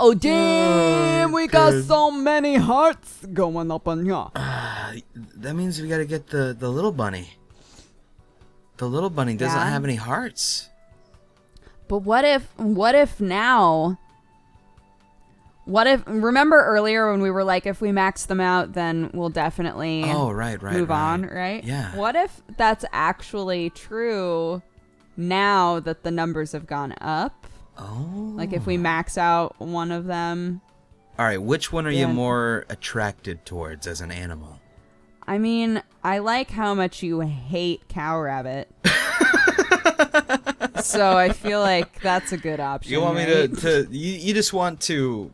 Oh, damn, we got good. so many hearts going up in here. That means we gotta get the little bunny. The little bunny doesn't Yeah? have any hearts. But what if now... remember earlier when we were like, if we max them out, then we'll definitely Right. move on, right? Yeah. What if that's actually true now that the numbers have gone up? Oh. Like if we max out one of them. All right, which one are you Yeah. more attracted towards as an animal? I mean, I like how much you hate Cow Rabbit. So I feel like that's a good option. You want me right? to you just want to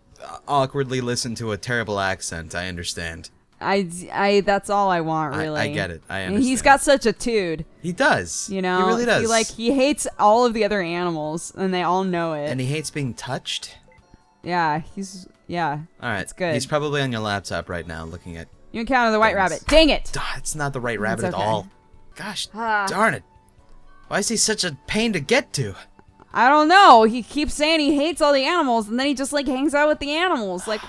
awkwardly listen to a terrible accent, I understand. I that's all I want, really. I get it. I And understand. he's got such a tude, He does. you know. He really does. He hates all of the other animals, and they all know it. And he hates being touched. Yeah. All right. It's good. He's probably on your laptop right now looking at... You encounter the white Thanks. rabbit. Dang it! It's not the right rabbit at okay. all. Gosh, Ah. darn it. Why is he such a pain to get to? I don't know. He keeps saying he hates all the animals, and then he just like hangs out with the animals. Like,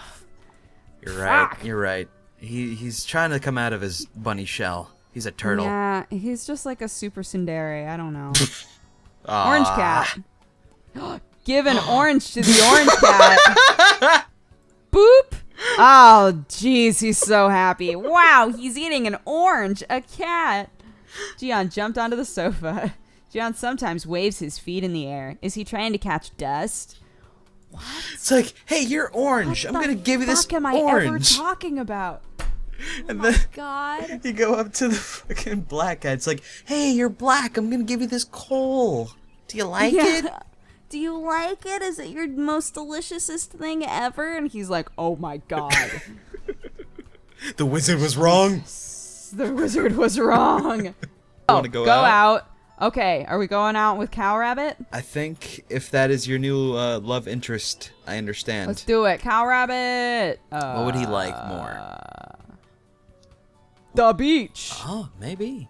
You're right. Fuck. You're right. He's trying to come out of his bunny shell. He's a turtle. yeah, he's just like a super tsundere. I don't know. Aw. Orange cat. Give an orange to the orange cat. Boop. Oh, jeez, he's so happy. Wow, he's eating an orange, a cat. Gian jumped onto the sofa. Gian sometimes waves his feet in the air. Is he trying to catch dust? It's like, hey, you're orange. I'm gonna give you this What am I orange. ever talking about? And then God. you go up to the fucking black guy. It's like, hey, you're black. I'm gonna give you this coal. Do you like it? Do you like it? Is it your most deliciousest thing ever? And he's like, oh my God. The wizard was wrong. The wizard was wrong. Wanna go out? out. Okay, are we going out with Cow Rabbit? I think if that is your new love interest, I understand. Let's do it. Cow Rabbit. What would he like more? The beach. Oh, maybe.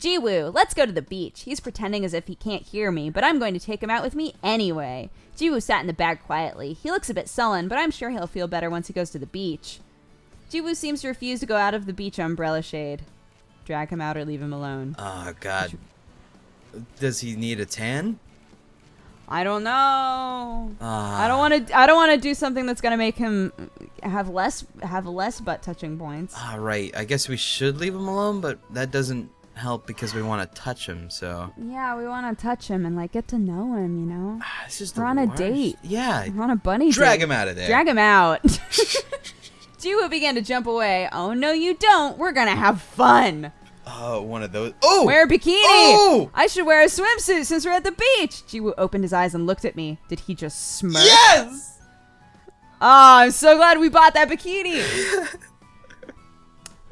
Jiwoo, let's go to the beach. He's pretending as if he can't hear me, but I'm going to take him out with me anyway. Jiwoo sat in the bag quietly. He looks a bit sullen, but I'm sure he'll feel better once he goes to the beach. Jiwoo seems to refuse to go out of the beach umbrella shade. Drag him out or leave him alone. Oh, God. Does he need a tan? I don't know. Ah. I don't want to do something that's gonna make him have less butt touching points. All right. I guess we should leave him alone, but that doesn't help because we want to touch him, so... Yeah, we want to touch him and like get to know him, you know. It's just We're the on a worst. date. Yeah. We're on a bunny Drag date. him out of there. Drag him out. Jiwoo began to jump away. Oh no, you don't. We're gonna have fun. Oh, one of those. Oh! Wear a bikini. Oh! I should wear a swimsuit since we're at the beach. Jiwoo opened his eyes and looked at me. Did he just smirk? Yes! Oh, I'm so glad we bought that bikini.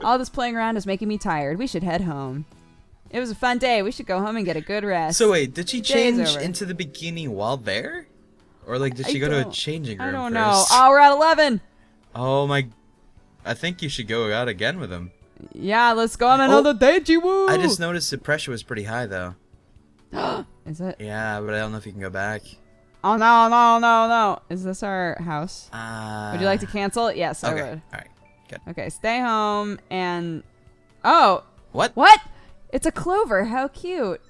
All this playing around is making me tired. We should head home. It was a fun day. We should go home and get a good rest. So wait, did she Day's change over. into the bikini while there? Or like, did she I go to a don't- changing room I don't first? know. Oh, we're at 11. Oh my... I think you should go out again with him. Yeah, let's go on another date, Jiwoo. I just noticed the pressure was pretty high, though. Is it? Yeah, but I don't know if you can go back. Oh, no. Is this our house? Would Would you like to cancel it? Yes, I Okay, would. alright, good. Okay, stay home and... Oh, What? what? It's a clover. How cute.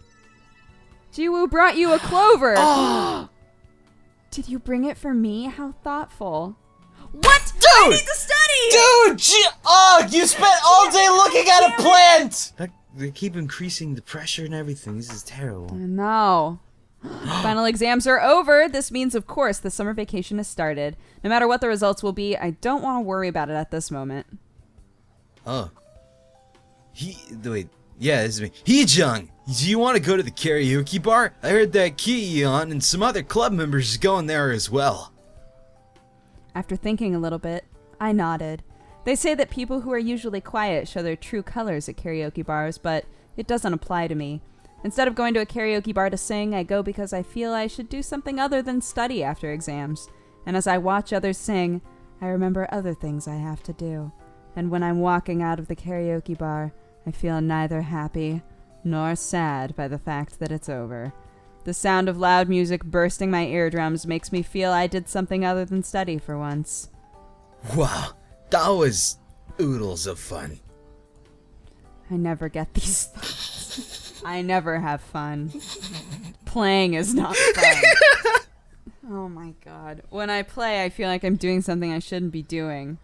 Jiwoo brought you a clover. Oh! Did you bring it for me? How thoughtful. What? I Dude! need to study! Dude! You spent all day looking at a plant! They keep increasing the pressure and everything. This is terrible. No. Final exams are over. This means, of course, the summer vacation has started. No matter what the results will be, I don't want to worry about it at this moment. Oh. Wait. Yeah, this is me. Hee-jung, do you want to go to the karaoke bar? I heard that Ki-yeon and some other club members is going there as well. After thinking a little bit, I nodded. They say that people who are usually quiet show their true colors at karaoke bars, but it doesn't apply to me. Instead of going to a karaoke bar to sing, I go because I feel I should do something other than study after exams. And as I watch others sing, I remember other things I have to do. And when I'm walking out of the karaoke bar, I feel neither happy nor sad by the fact that it's over. The sound of loud music bursting my eardrums makes me feel I did something other than study for once. Wow, that was oodles of fun. I never get these thoughts. I never have fun. Playing is not fun. Oh my god. When I play, I feel like I'm doing something I shouldn't be doing.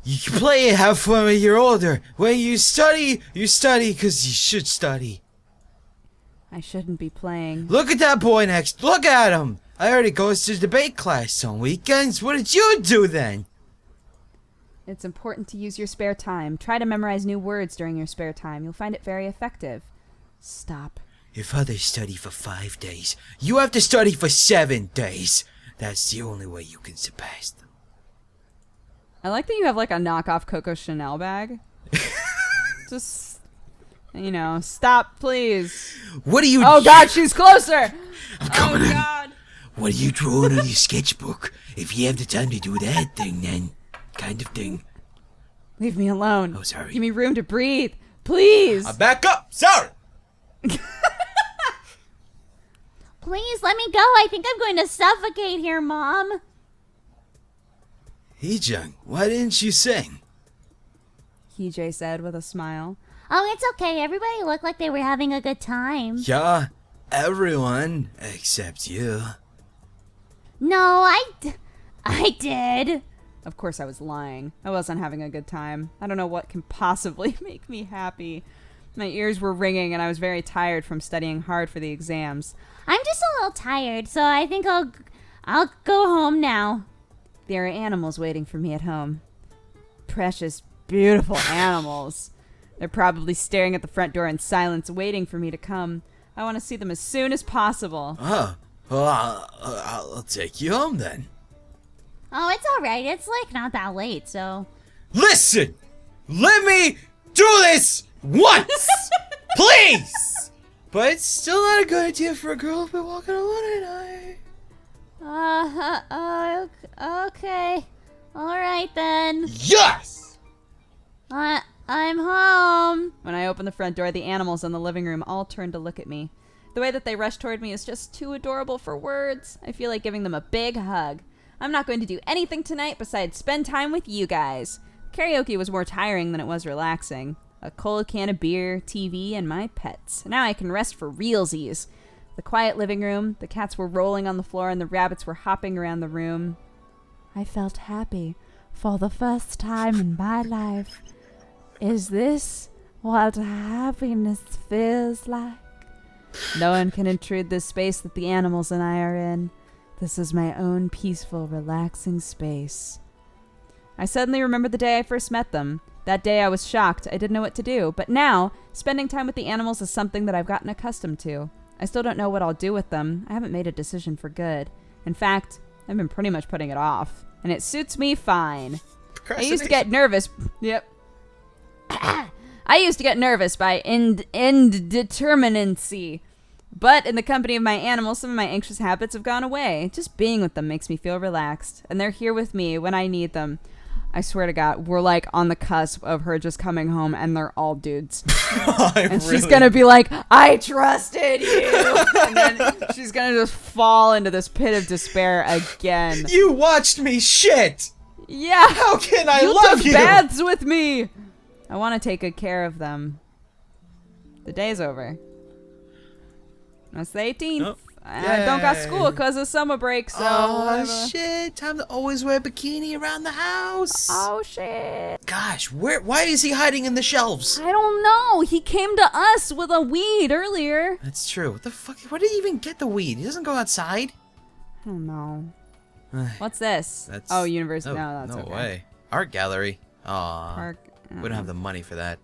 You play and have fun when you're older. When you study because you should study. I shouldn't be playing. Look at that boy next. Look at him. I heard he goes to debate class on weekends. What did you do then? It's important to use your spare time. Try to memorize new words during your spare time. You'll find it very effective. Stop. If others study for 5 days, you have to study for 7 days. That's the only way you can surpass them. I like that you have like a knockoff Coco Chanel bag. Just, stop, please. What are you... Oh god, she's closer! I'm coming in. God. What are you drawing on your sketchbook? If you have the time to do that thing, then... kind of thing. Leave me alone. Oh, sorry. Give me room to breathe. Please. Back up! Sorry! Please let me go. I think I'm going to suffocate here, Mom. Hee-jung, why didn't you sing? Hee-jae said with a smile. Oh, it's okay. Everybody looked like they were having a good time. Yeah, everyone except you. No, I did. Of course I was lying. I wasn't having a good time. I don't know what can possibly make me happy. My ears were ringing and I was very tired from studying hard for the exams. I'm just a little tired, so I think I'll go home now. There are animals waiting for me at home. Precious, beautiful animals. They're probably staring at the front door in silence, waiting for me to come. I want to see them as soon as possible. Oh, well, I'll take you home then. Oh, it's all right. It's like not that late, so. Listen! Let me do this once! Please! But it's still not a good idea for a girl to be walking alone at night. Okay. All right then. Yes! I'm home. When I opened the front door, the animals in the living room all turned to look at me. The way that they rushed toward me is just too adorable for words. I feel like giving them a big hug. I'm not going to do anything tonight besides spend time with you guys. Karaoke was more tiring than it was relaxing. A cold can of beer, TV, and my pets. Now I can rest for realsies. The quiet living room, the cats were rolling on the floor, and the rabbits were hopping around the room. I felt happy for the first time in my life. Is this what happiness feels like? No one can intrude this space that the animals and I are in. This is my own peaceful, relaxing space. I suddenly remembered the day I first met them. That day I was shocked. I didn't know what to do. But now, spending time with the animals is something that I've gotten accustomed to. I still don't know what I'll do with them. I haven't made a decision for good. In fact, I've been pretty much putting it off. And it suits me fine. I used to get nervous. Yep. I used to get nervous by indeterminacy. But in the company of my animals, some of my anxious habits have gone away. Just being with them makes me feel relaxed. And they're here with me when I need them. I swear to God, we're like on the cusp of her just coming home and they're all dudes. And she's going to be like, I trusted you. And then she's going to just fall into this pit of despair again. You watched me shit! Yeah. How can I You love took you? baths with me. I want to take good care of them. The day's over. That's the 18th. Oh, I don't got yay. school because of summer break, so Oh whatever. shit! Time to always wear a bikini around the house. Oh shit. Gosh, why is he hiding in the shelves? I don't know. He came to us with a weed earlier. That's true. What the fuck? Where did he even get the weed? He doesn't go outside. I don't know. What's this? That's University. No, that's no okay. way. Art gallery. Aw. Park. We don't have the money for that.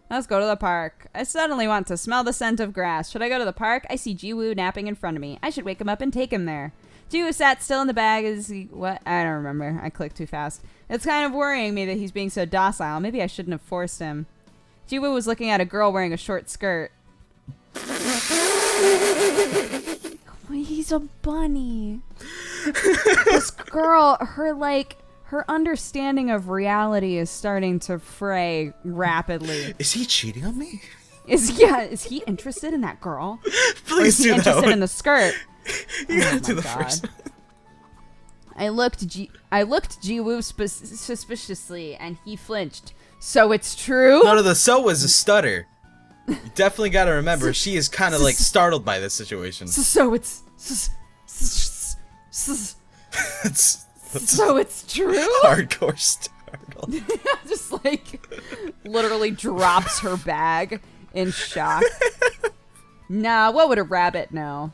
Let's go to the park. I suddenly want to smell the scent of grass. Should I go to the park? I see Jiwoo napping in front of me. I should wake him up and take him there. Jiwoo sat still in the bag as he... What? I don't remember. I clicked too fast. It's kind of worrying me that he's being so docile. Maybe I shouldn't have forced him. Jiwoo was looking at a girl wearing a short skirt. He's a bunny. This girl, her understanding of reality is starting to fray rapidly. Is he cheating on me? Is he interested in that girl? Or is Please he do that interested one. in the skirt? You gotta Oh do my the God. first. I looked Jiwoo suspiciously, and he flinched. So it's true? No, the so was a stutter. You definitely got to remember, she is kind of like startled by this situation. So it's That's so it's true? hardcore startle. Just like literally drops her bag in shock. Nah, what would a rabbit know?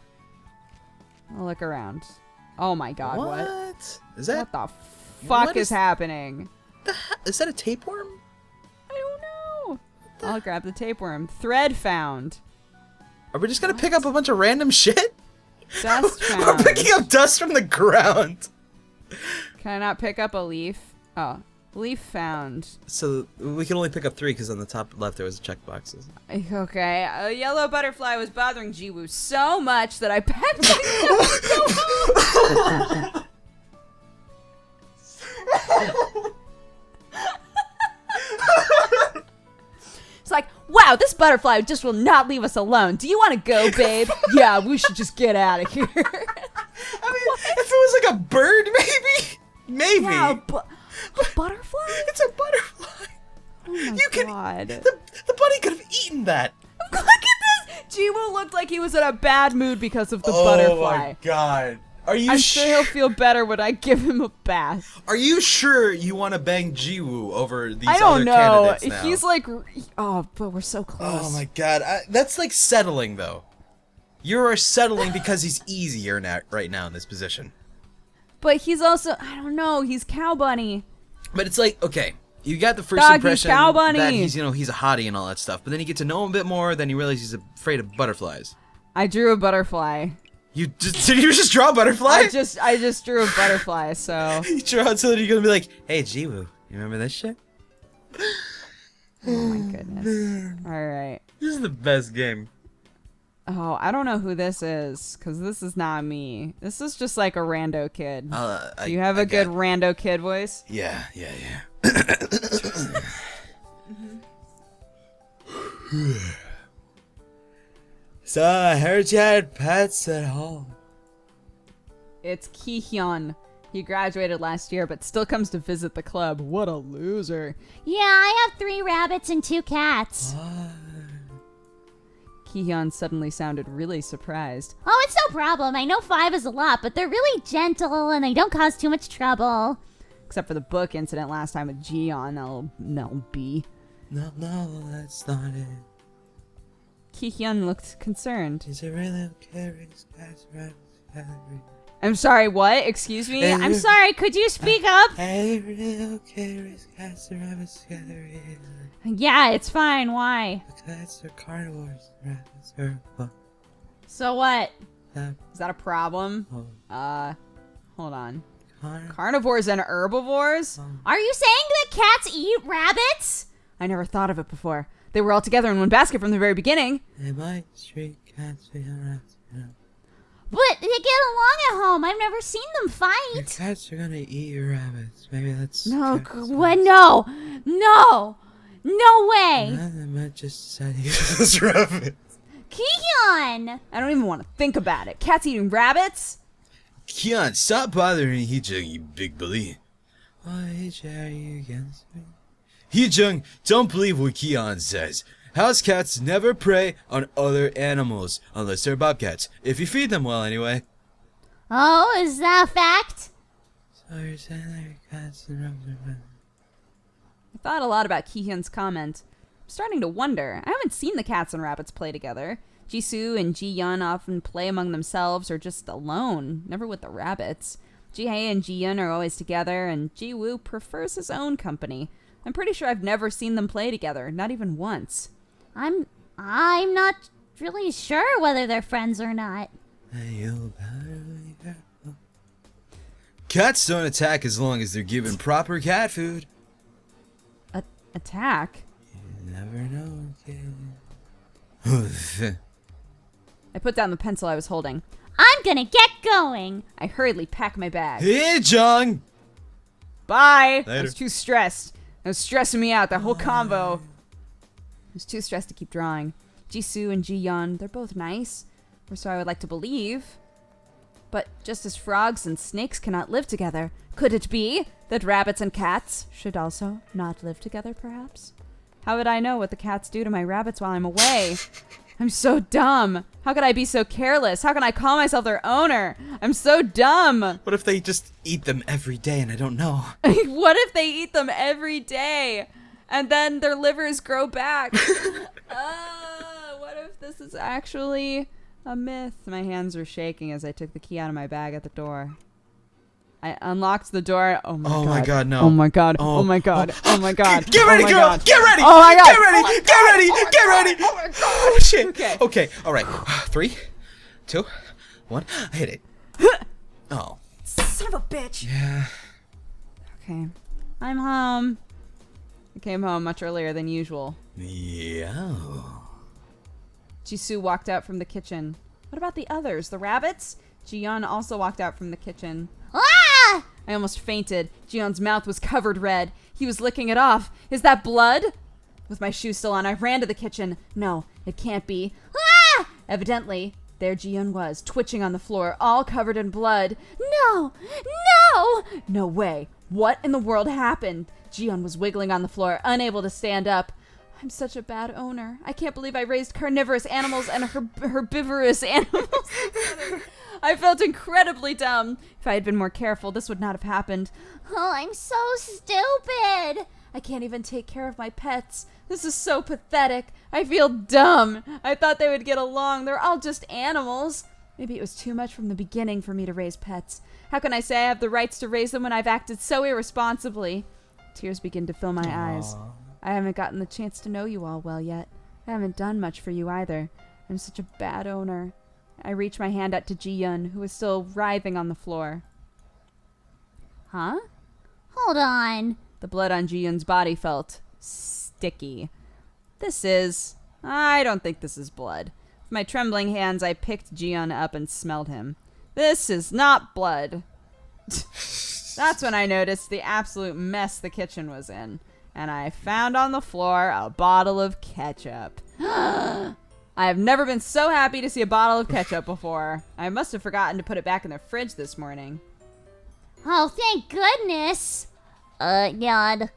I'll look around. Oh my God, what? Is that? What the fuck What is is- happening? Is that a tapeworm? I don't know. I'll grab the tapeworm. Thread found. Are we just gonna pick up a bunch of random shit? Dust We're found. picking up dust from the ground. Can I not pick up a leaf? Oh, leaf found. So we can only pick up 3 because on the top left there was checkboxes. Okay, a yellow butterfly was bothering Jiwoo so much that I packed it up. It's like, wow, this butterfly just will not leave us alone. Do you want to go, babe? Yeah, we should just get out of here. I mean, if it was like a bird, maybe. Yeah, a butterfly? It's a butterfly. Oh my You can- God. The bunny could have eaten that. Look at this! Jiwoo looked like he was in a bad mood because of the butterfly. God. Are you I'm sure he'll feel better when I give him a bath. Are you sure you want to bang Jiwoo over these I other don't know. candidates now? He's like, oh, but we're so close. Oh my God. That's like settling though. You're settling because he's easier right now in this position. But he's also, I don't know, he's Cow Bunny. But it's like, okay, you got the first Dog, he's impression Cow Bunny. that he's a hottie and all that stuff. But then you get to know him a bit more, then you realize he's afraid of butterflies. I drew a butterfly. Did you just draw a butterfly? I just drew a butterfly, so. You draw it so that you're gonna be like, hey Jiwoo, you remember this shit? Oh my goodness. Alright. This is the best game. Oh, I don't know who this is, because this is not me. This is just like a rando kid. Do you have a good rando kid voice? Yeah. So I heard you had pets at home. It's Ki-hyun. He graduated last year, but still comes to visit the club. What a loser. Yeah, I have 3 rabbits and 2 cats. Ki-hyun suddenly sounded really surprised. Oh, it's no problem. I know 5 is a lot, but they're really gentle and they don't cause too much trouble. Except for the book incident last time with Jiyeon, that'll be. No, that's not it. Ki-hyun looked concerned. Is it really okay? Cats, rabbits, gallery. I'm sorry, what? Excuse me? I'm sorry, could you speak up? Hey, really okay? Cats, rabbits, gallery. Yeah, it's fine. Why? The cats are carnivores. Rabbits are So what? Is that a problem? Hold on. carnivores. Carnivores and herbivores? Are you saying that cats eat rabbits? I never thought of it before. They were all together in one basket from the very beginning. They might street cats be rabbits, you know. But they get along at home. I've never seen them Your fight. cats are gonna eat your rabbits. Maybe that's. No, What? No. No way. They might just decide to eat those rabbits. Kihyun. I don't even want to think about it. Cats eating rabbits? Kian, stop bothering Heejung, you big bully. Why are you against me? Heejung, don't believe what Kian says. House cats never prey on other animals, unless they're bobcats. If you feed them well, anyway. Oh, is that a fact? So you're saying that your cats and rabbits are bad? I thought a lot about Ki-hyun's comment. I'm starting to wonder. I haven't seen the cats and rabbits play together. Jisoo and Ji-yeon often play among themselves or just alone, never with the rabbits. Ji-hae and Ji-yeon are always together, and Ji-woo prefers his own company. I'm pretty sure I've never seen them play together, not even once. I'm not really sure whether they're friends or not. Cats don't attack as long as they're given proper cat food. Attack? You never know, kid. I put down the pencil I was holding. I'm gonna get going. I hurriedly packed my bag. Heejung! Bye! I Later. was too stressed. It was stressing me out, the whole convo. was too stressed to keep drawing. Jisoo and Ji-yeon, they're both nice, or so I would like to believe. But just as frogs and snakes cannot live together, could it be that rabbits and cats should also not live together, perhaps? How would I know what the cats do to my rabbits while I'm away? I'm so dumb. How could I be so careless? How can I call myself their owner? I'm so dumb. What if they just eat them every day and I don't know? What if they eat them every day and then their livers grow back? What if this is actually a myth? My hands were shaking as I took the key out of my bag at the door. I unlocked the door. Oh my god. Oh my god, no. Oh my god. Oh my god. Oh my god. Get ready, Oh my girl! God. Get ready! Oh my god. Get ready! Get ready! Get ready! Oh my god. Oh shit! Okay. Okay. All right. 3, 2, 1. Hit it. Oh. Son of a bitch. Yeah. Okay. I'm home. I came home much earlier than usual. Yeah. Jisoo walked out from the kitchen. What about the others? The rabbits? Ji-yeon also walked out from the kitchen. Ah! I almost fainted. Ji-yeon's mouth was covered red. He was licking it off. Is that blood? With my shoes still on, I ran to the kitchen. No, it can't be. Ah! Evidently, there Ji-yeon was, twitching on the floor, all covered in blood. No! No! No way. What in the world happened? Ji-yeon was wiggling on the floor, unable to stand up. I'm such a bad owner. I can't believe I raised carnivorous animals and herbivorous animals together. I felt incredibly dumb. If I had been more careful, this would not have happened. Oh, I'm so stupid. I can't even take care of my pets. This is so pathetic. I feel dumb. I thought they would get along. They're all just animals. Maybe it was too much from the beginning for me to raise pets. How can I say I have the rights to raise them when I've acted so irresponsibly? Tears begin to fill my eyes. I haven't gotten the chance to know you all well yet. I haven't done much for you either. I'm such a bad owner. I reach my hand out to Ji-yeon, who is still writhing on the floor. Huh? Hold on. The blood on Ji-yeon's body felt sticky. I don't think this is blood. With my trembling hands, I picked Ji-yeon up and smelled him. This is not blood. That's when I noticed the absolute mess the kitchen was in. And I found on the floor a bottle of ketchup. I have never been so happy to see a bottle of ketchup before. I must have forgotten to put it back in the fridge this morning. Oh, thank goodness. God.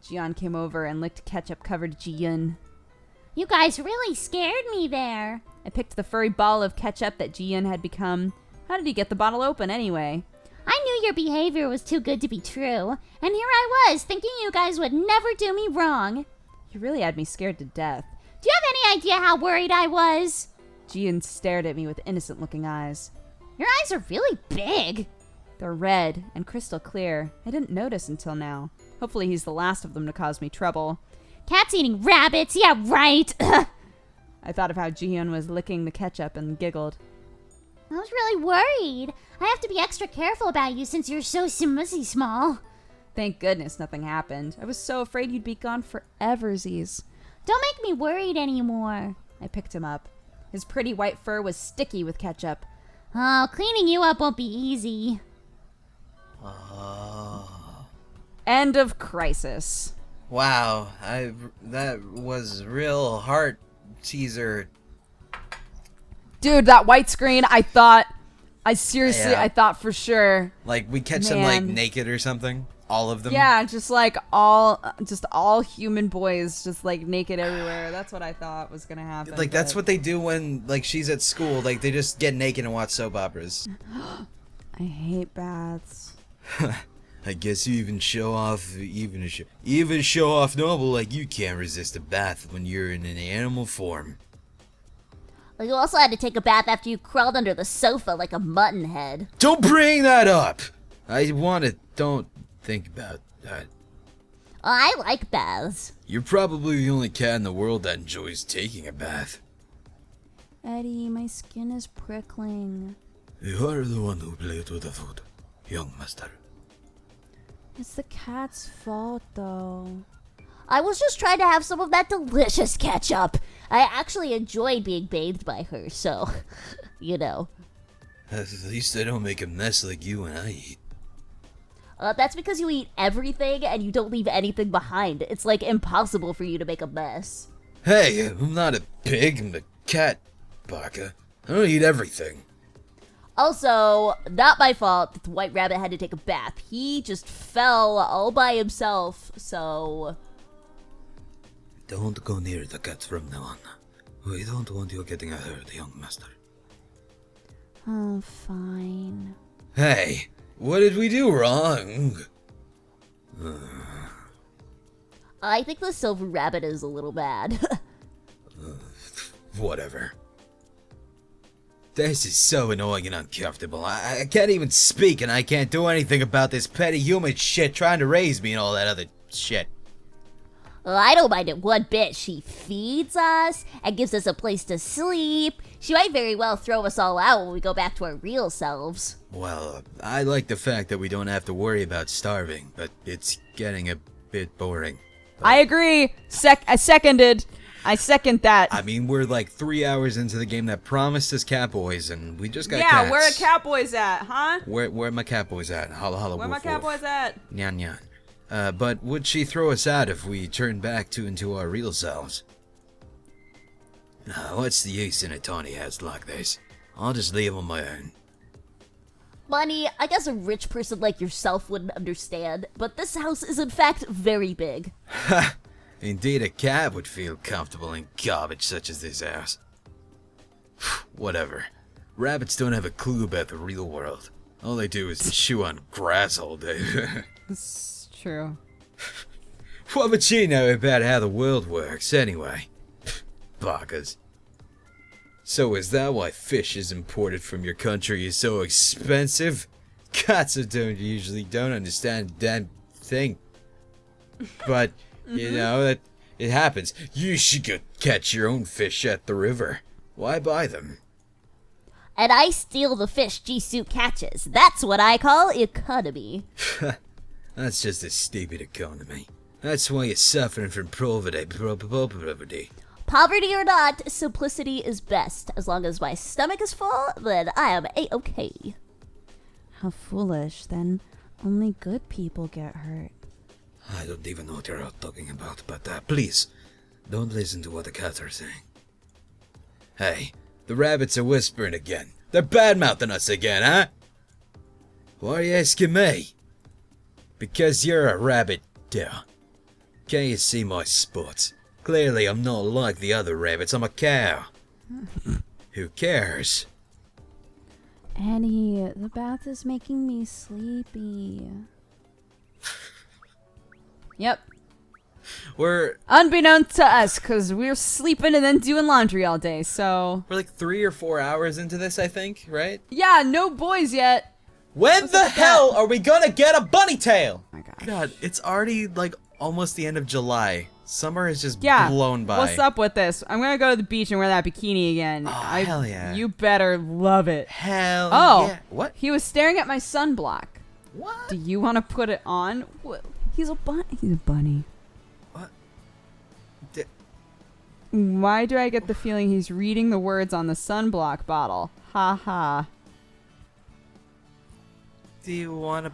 Ji-yeon came over and licked ketchup-covered Ji-yeon. You guys really scared me there. I picked the furry ball of ketchup that Ji-yeon had become. How did he get the bottle open anyway? I knew your behavior was too good to be true. And here I was, thinking you guys would never do me wrong. You really had me scared to death. Do you have any idea how worried I was? Ji-yeon stared at me with innocent-looking eyes. Your eyes are really big. They're red and crystal clear. I didn't notice until now. Hopefully he's the last of them to cause me trouble. Cats eating rabbits, yeah, right. I thought of how Ji-yeon was licking the ketchup and giggled. I was really worried. I have to be extra careful about you since you're so smussy small. Thank goodness nothing happened. I was so afraid you'd be gone foreversies. Don't make me worried anymore. I picked him up. His pretty white fur was sticky with ketchup. Oh, cleaning you up won't be easy. End of crisis. Wow, that was real heart teaser. Dude, that white screen, I thought for sure. Like we catch them like Man. naked or something. All of them. Yeah, just like all human boys just like naked everywhere. That's what I thought was gonna happen. Like that's but what they do when like she's at school. Like they just get naked and watch soap operas. I hate baths. I guess you even show off noble like you can't resist a bath when you're in an animal form. Well, you also had to take a bath after you crawled under the sofa like a mutton head. Don't bring that up. Don't think about that. Oh, I like baths. You're probably the only cat in the world that enjoys taking a bath. Eddie, my skin is prickling. You are the one who played with the food, young master. It's the cat's fault, though. I was just trying to have some of that delicious ketchup. I actually enjoyed being bathed by her, so, you know. At least I don't make a mess like you when I eat. That's because you eat everything and you don't leave anything behind. It's like impossible for you to make a mess. Hey, I'm not a pig, I'm a cat, Baka. I don't eat everything. Also, not my fault that the white rabbit had to take a bath. He just fell all by himself, so... Don't go near the cat from now on. We don't want you getting hurt, young master. Oh, fine. Hey, what did we do wrong? I think the silver rabbit is a little bad. Whatever. This is so annoying and uncomfortable. I can't even speak and I can't do anything about this petty human shit trying to raise me and all that other shit. Well, I don't mind it one bit. She feeds us and gives us a place to sleep. She might very well throw us all out when we go back to our real selves. Well, I like the fact that we don't have to worry about starving, but it's getting a bit boring. I agree. I second that. I mean, we're like 3 hours into the game that promised us Catboys, and we just got Yeah, cats. where are Catboys at, huh? Where my Catboys at? Holla holla Where woof my woof. Catboys at? Nyan nyan. But would she throw us out if we turned back into our real selves? What's the use in a tiny house like this? I'll just leave on my own. Money, I guess a rich person like yourself wouldn't understand, but this house is in fact very big. Ha! Indeed, a cat would feel comfortable in garbage such as this house. Whatever. Rabbits don't have a clue about the real world. All they do is chew on grass all day. It's true. What would she know about how the world works, anyway? Bakas. So is that why fish is imported from your country is so expensive? Cats don't understand a damn thing. But, you know, that it happens. You should go catch your own fish at the river. Why buy them? And I steal the fish Jisoo catches. That's what I call economy. That's just a stupid economy. That's why you're suffering from poverty. Poverty or not, simplicity is best. As long as my stomach is full, then I am A-okay. How foolish. Then only good people get hurt. I don't even know what you're talking about, but please, don't listen to what the cats are saying. Hey, the rabbits are whispering again. They're bad-mouthing us again, huh? Why are you asking me? Because you're a rabbit, dear. Can't you see my spots? Clearly I'm not like the other rabbits, I'm a cow. Who cares? Eddie, the bath is making me sleepy. Yep. We're Unbeknownst to us, because we're sleeping and then doing laundry all day, so... like 3 or 4 hours into this, I think, right? Yeah, no boys yet. When What's the up with hell that? are we gonna get a bunny tail? Oh my gosh. God, it's already like almost the end of July. Summer is just Yeah. blown by. What's up with this? I'm gonna go to the beach and wear that bikini again. Oh, hell yeah. You better love it. Hell Oh. yeah. What? He was staring at my sunblock. What? Do you want to put it on? What? He's a bunny. What? Why do I get the feeling he's reading the words on the sunblock bottle? Ha ha. Do you want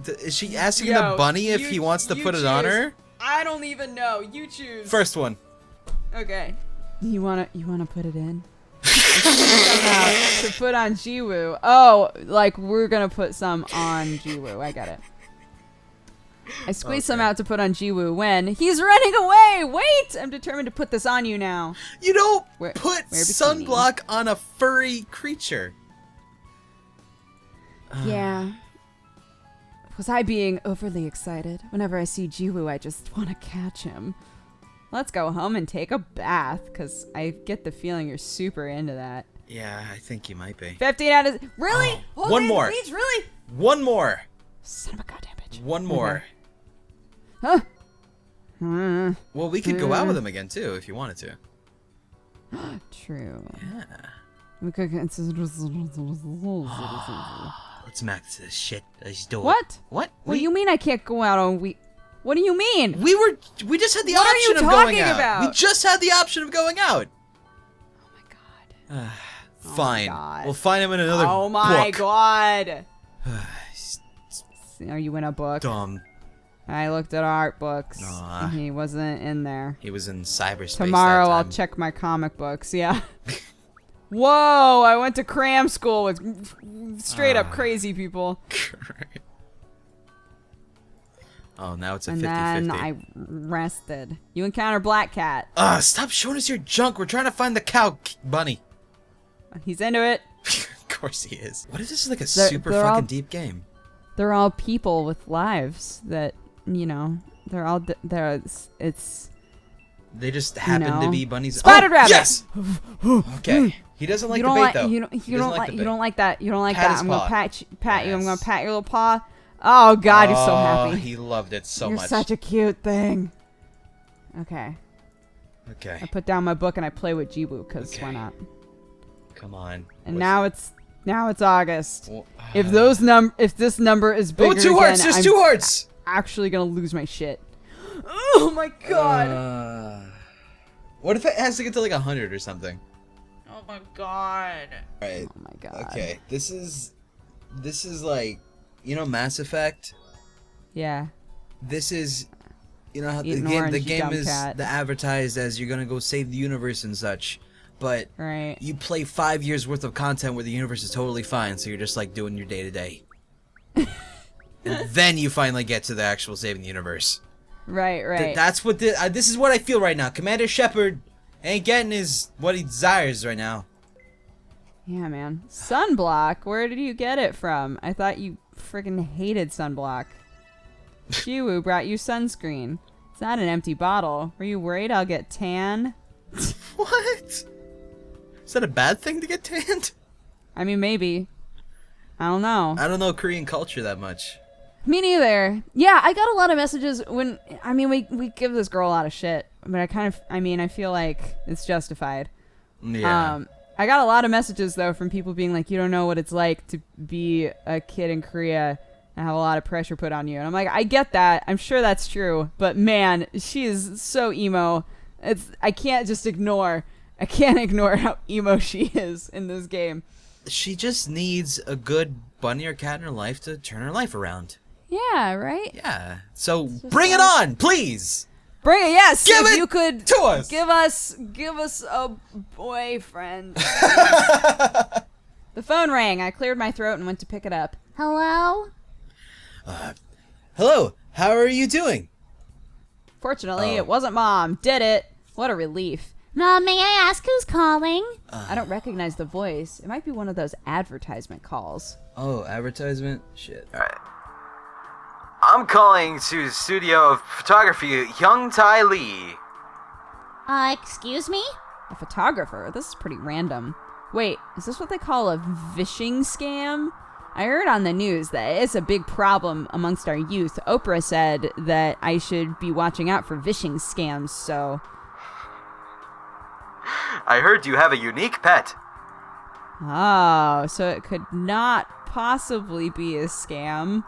to... Is she asking Yo, the bunny if you- he wants to you put it on choose. her? I don't even know. You choose. First one. Okay. You wanna put it in? To put on Jiwoo. Oh, like we're gonna put some on Jiwoo. I got it. I squeezed some out to put on Jiwoo when he's running away. Wait! I'm determined to put this on you now. You don't Wear put bikini. sunblock on a furry creature. Yeah. Was I being overly excited? Whenever I see Jiwoo, I just want to catch him. Let's go home and take a bath, because I get the feeling you're super into that. Yeah, I think you might be. 15 out of... Really? Oh, one more. Reach, really? One more. Son of a goddamn bitch. One more. Huh? Hmm. Well, we could go out with him again, too, if you wanted to. True. Yeah. We could get... Let's max this shit. Let's do it. What? What? What do you mean I can't go out on What do you mean? We just had the What are option you of going talking out. about? We just had the option of going out. Oh my god. Fine. God. We'll find him in another Oh my book. god. Are you in a book? Dumb. I looked at art books. Aw. He wasn't in there. He was in cyberspace. Tomorrow that I'll time. check my comic books. Yeah. Whoa! I went to cram school with straight up crazy people. Oh, now it's a And 50-50. then I rested. You encounter Black Cat. Stop showing us your junk. We're trying to find the cow bunny. He's into it. Of course he is. What if this is like a They're- super they're fucking all- deep game? They're all people with lives that, you know, they're all, it's They just happen to know. be bunnies. Spotted rabbit! Yes! Okay. He doesn't like you don't the bait, like though. you don't He you doesn't don't like the you bait. don't like that you don't like Pat that. his I'm gonna paw. pat you. I'm gonna Yes. pat your little paw. Oh God, you're so happy. He loved it so You're much. such a cute thing. Okay, I Okay. put down my book and I play with Jiwoo because Okay. why not? Come on. And now it's August. Well, If this number is bigger Oh, 2 again, hearts! There's I'm 2 hearts! actually gonna lose my shit. Oh my God. What if it has to get to like 100 or something? Oh my god. Right. Oh my God. Okay. This is like, you know, Mass Effect. Yeah. This is, you know, how the Eating game. orange, The you game dumb is cat. advertised as you're gonna go save the universe and such, but Right. you play 5 years worth of content where the universe is totally fine, so you're just like doing your day to day. And then you finally get to the actual saving the universe. Right. That's what this is what I feel right now. Commander Shepard ain't getting what he desires right now. Yeah, man. Sunblock? Where did you get it from? I thought you friggin' hated sunblock. Jiwoo brought you sunscreen. It's not an empty bottle. Were you worried I'll get tan? What? Is that a bad thing to get tanned? I mean, maybe. I don't know. I don't know Korean culture that much. Me neither. Yeah, I got a lot of messages when, I mean, we give this girl a lot of shit, but I feel like it's justified. Yeah. I got a lot of messages though from people being like, you don't know what it's like to be a kid in Korea and have a lot of pressure put on you. And I'm like, I get that. I'm sure that's true. But man, she is so emo. I can't ignore how emo she is in this game. She just needs a good bunny or cat in her life to turn her life around. Yeah, right? Yeah. So bring it on, please. Bring it, yes. Give if it you could to us. Give us a boyfriend. The phone rang. I cleared my throat and went to pick it up. Hello? Hello. How are you doing? Fortunately, Oh. it wasn't Mom. Did it. What a relief. May I ask who's calling? I don't recognize the voice. It might be one of those advertisement calls. Oh, advertisement? Shit. Alright. I'm calling to studio of photography Hyung Tai Lee. Excuse me? A photographer? This is pretty random. Wait, is this what they call a vishing scam? I heard on the news that it's a big problem amongst our youth. Oprah said that I should be watching out for vishing scams, so... I heard you have a unique pet. Oh, so it could not possibly be a scam.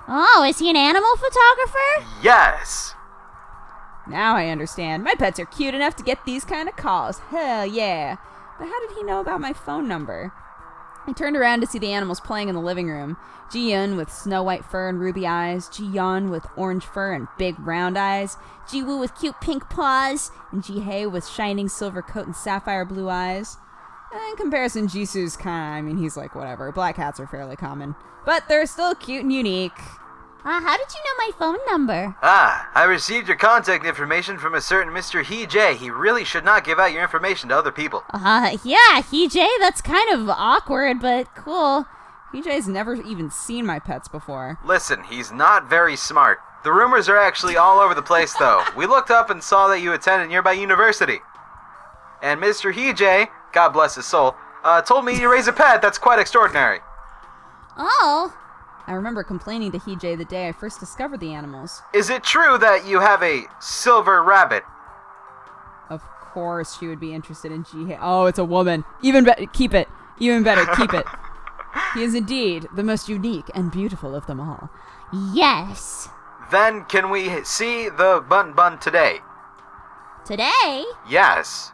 Oh, is he an animal photographer? Yes. Now I understand. My pets are cute enough to get these kind of calls. Hell yeah. But how did he know about my phone number? I turned around to see the animals playing in the living room. Ji-Yun with snow white fur and ruby eyes, Ji-Yeon with orange fur and big round eyes, Ji-Woo with cute pink paws, and Ji-Hae with shining silver coat and sapphire blue eyes. In comparison, Jisoo's he's like whatever. Black cats are fairly common. But they're still cute and unique. How did you know my phone number? I received your contact information from a certain Mr. Hee Jae. He really should not give out your information to other people. Yeah, Jay, that's kind of awkward, but cool. PJ's never even seen my pets before. Listen, he's not very smart. The rumors are actually all over the place, though. We looked up and saw that you attend a nearby university. And Mr. Hee Jae, God bless his soul, told me you raise a pet that's quite extraordinary. Oh. I remember complaining to Hee-Jae the day I first discovered the animals. Is it true that you have a silver rabbit? Of course she would be interested in Ji-Hae. Oh, it's a woman. Even better, keep it. Even better, keep it. He is indeed the most unique and beautiful of them all. Yes. Then can we see the bun today? Today? Yes.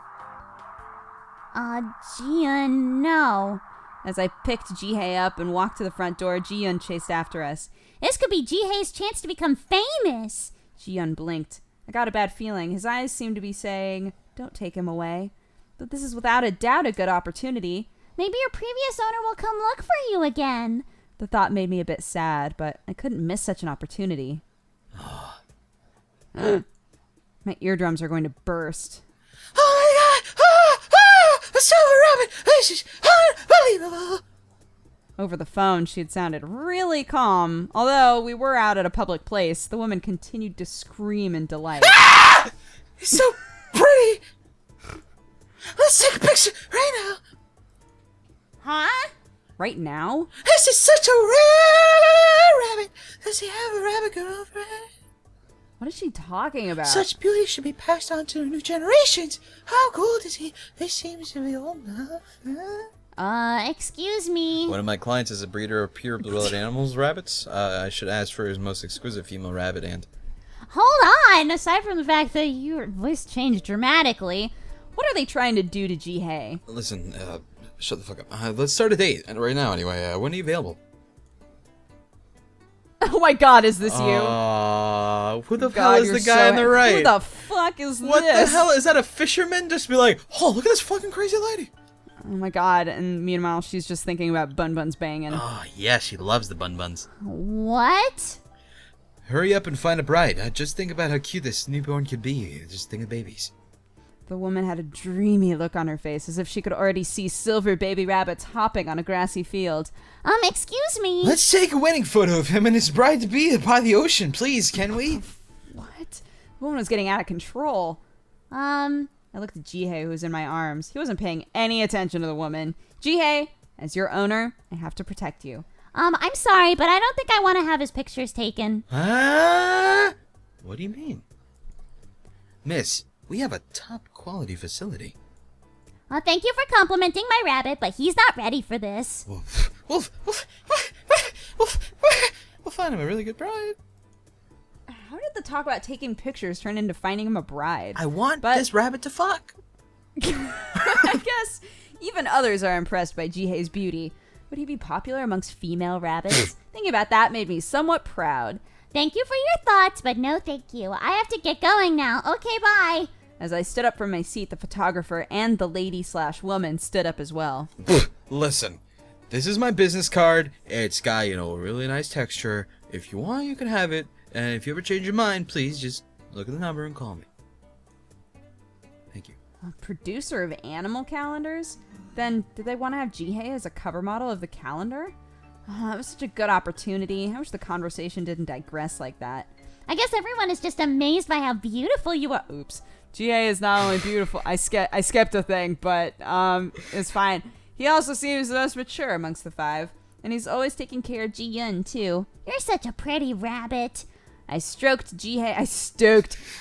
Gia, no. As I picked Jihei up and walked to the front door, Ji-Yun chased after us. This could be Jihei's chance to become famous. Ji-Yun blinked. I got a bad feeling. His eyes seemed to be saying, don't take him away. But this is without a doubt a good opportunity. Maybe your previous owner will come look for you again. The thought made me a bit sad, but I couldn't miss such an opportunity. My eardrums are going to burst. Oh my god! Ah! A silver rabbit! This is unbelievable! Over the phone, she had sounded really calm. Although we were out at a public place, the woman continued to scream in delight. Ah! It's so pretty! Let's take a picture right now! Huh? Right now? This is such a rare rabbit! Does he have a rabbit girlfriend? What is she talking about? Such beauty should be passed on to new generations! How cool is he? This seems to be old enough. Excuse me. One of my clients is a breeder of pure-blooded animals, rabbits. I should ask for his most exquisite female rabbit and... Hold on. Aside from the fact that your voice changed dramatically. What are they trying to do to Jihei? Listen, shut the fuck up. Let's start a date, and right now, anyway. When are you available? Oh my god, is this you? Who the hell God, is you're the guy so- on the right? Who the fuck is What this? the hell? Is that a fisherman? Just be like, oh, look at this fucking crazy lady. Oh my god, and meanwhile she's just thinking about Bun Bun's banging. Oh, yeah, she loves the bun buns. What? Hurry up and find a bride. Just think about how cute this newborn could be. Just think of babies. The woman had a dreamy look on her face, as if she could already see silver baby rabbits hopping on a grassy field. Excuse me. Let's take a wedding photo of him and his bride-to-be by the ocean, please, can we? What? The woman was getting out of control. I looked at Jihei, who was in my arms. He wasn't paying any attention to the woman. Jihei, as your owner, I have to protect you. I'm sorry, but I don't think I want to have his pictures taken. What do you mean? Miss, we have a top-quality facility. Thank you for complimenting my rabbit, but he's not ready for this. We'll find him a really good bride. How did the talk about taking pictures turn into finding him a bride? I want But- this rabbit to fuck. I guess even others are impressed by Jihei's beauty. Would he be popular amongst female rabbits? Thinking about that made me somewhat proud. Thank you for your thoughts, but no thank you. I have to get going now. Okay, bye. As I stood up from my seat, the photographer and the lady/woman stood up as well. Listen, this is my business card. It's got, a really nice texture. If you want, you can have it. And if you ever change your mind, please just look at the number and call me. Thank you. A producer of animal calendars? Then did they want to have Jihei as a cover model of the calendar? That was such a good opportunity. I wish the conversation didn't digress like that. I guess everyone is just amazed by how beautiful you are. Oops. Jihei is not only beautiful, I skipped a thing, but it's fine. He also seems the most mature amongst the five. And he's always taking care of Ji-Yun, too. You're such a pretty rabbit. I stroked Jihei.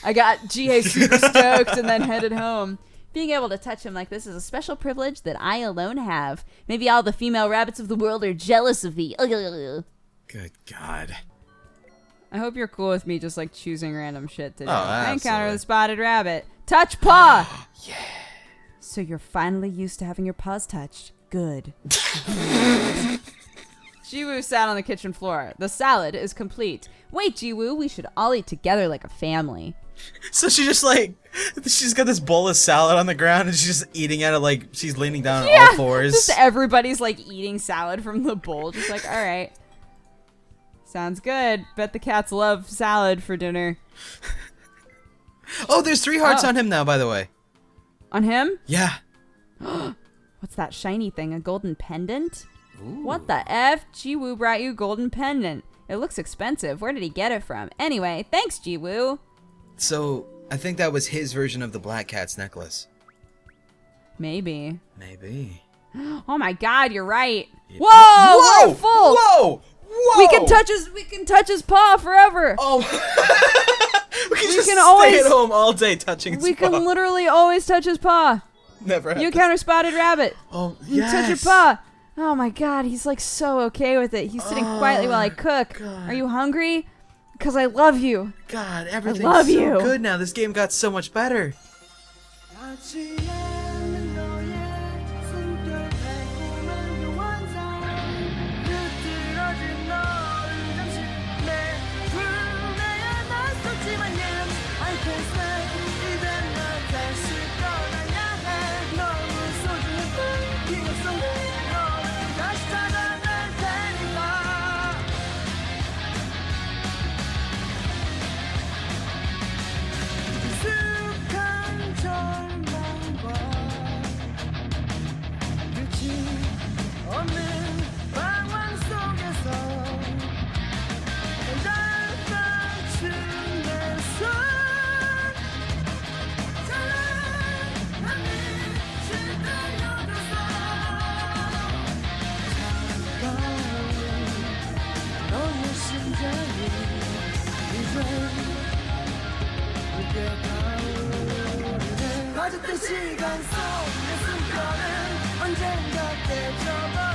I got Jihei super stoked and then headed home. Being able to touch him like this is a special privilege that I alone have. Maybe all the female rabbits of the world are jealous of me. Ugh. Good God. I hope you're cool with me just like choosing random shit today. Oh, I encounter absolutely. the spotted rabbit. Touch paw! Yeah. So you're finally used to having your paws touched. Good. Jiwoo sat on the kitchen floor. The salad is complete. Wait, Jiwoo, we should all eat together like a family. So she's got this bowl of salad on the ground and she's just eating at it like she's leaning down on all fours. Just everybody's like eating salad from the bowl. Just like, all right. Sounds good. Bet the cats love salad for dinner. Oh, there's 3 hearts Oh. on him now, by the way. On him? Yeah. What's that shiny thing? A golden pendant? What the F? Jiwoo brought you golden pendant. It looks expensive. Where did he get it from? Anyway, thanks, Jiwoo. So, I think that was his version of the Black Cat's necklace. Maybe. Maybe. Oh my god, you're right. Yeah. Whoa! Whoa! We're full! Whoa! Whoa! We can touch his paw forever. Oh. we can just can stay always- at home all day touching his We can paw. literally always touch his paw. Never have You to- encounter spotted rabbit. Oh, You yes. touch your paw. Oh my god, he's like so okay with it. He's sitting quietly while I cook. God. Are you hungry? Because I love you. God, everything's love so you. good now. This game got so much better. 어쨌든 시간 속내 숨결은 언젠가 깨져버릴